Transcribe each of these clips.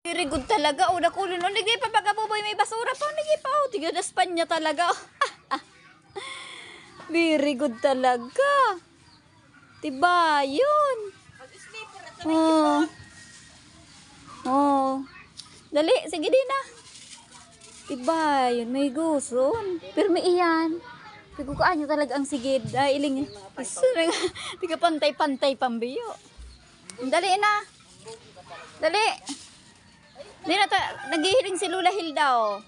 Very good talaga. O, nakulin. O, nagdi pa pagkabuboy may basura pa. Nagdi pa. O, tigadas niya talaga. Very good talaga. Diba, yun. Oh. Oh. Dali, sige din na. Diba, yun. May guson. Pero may iyan. Pagkukaan nyo talaga ang sigid. Ay, iling. Tiga pantay-pantay pambiyo. Dali na. Dali. Di na naghihiling si Lula Hilda, oh.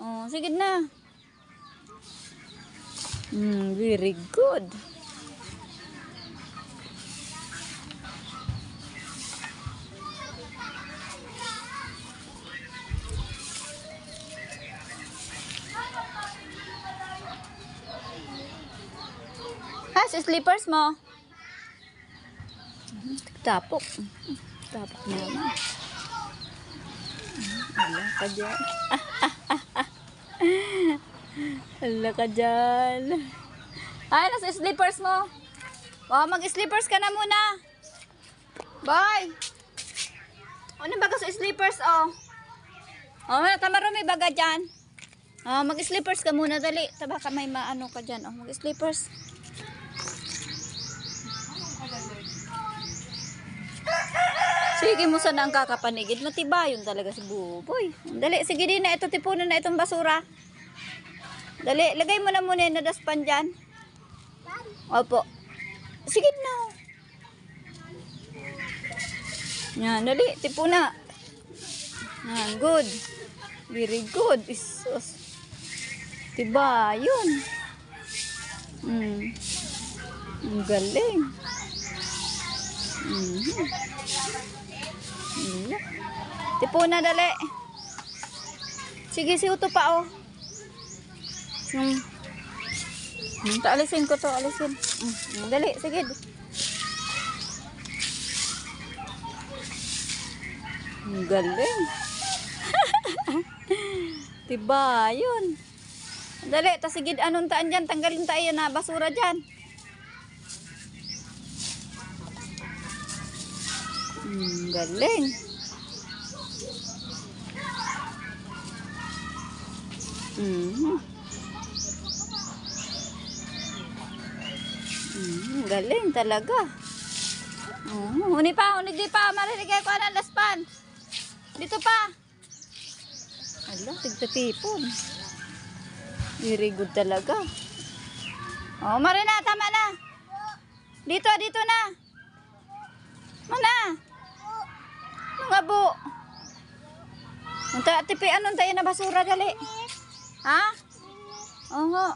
Oh, sige na. Very good. Ha, si slippers mo. Tapok. Tapok naman. Hala ka dyan. Hala ka dyan. Ay, nasa slippers mo. Oh, mag-slippers ka na muna. Bye. Ano baga sa slippers, oh? Oh, tamaro may baga dyan. Oh, mag-slippers ka muna, dali. Baka may maano ka dyan. Oh, mag-slippers. Sige mo sana ang kakapanigid. Matibayon talaga si Buboy. Dali, sige din na. Ito, tipunan na itong basura. Dali, lagay mo na muna yung nadaspan dyan. Opo. Sige na. Yan, dali, tipuna. Yan, good. Very good. Isus. Tibayon. Ang galing. Tipuna, dali. Sige, si Uto pa, oh. Alisin ko to, alisin. Dali, sige. Ang galing. Diba, yun. Dali, tasigid anong taan dyan. Tanggalin tayo na basura dyan. Galing. Galing talaga. Huni pa, huni di pa. Mariligay ko ang laspan. Dito pa. Ala, tigtatipon. Very good talaga. Oh, Marina, tama na. Dito, dito na. Mana? Mga bu. Tipi, anong tayo na basura, dali? Ha? Oo nga.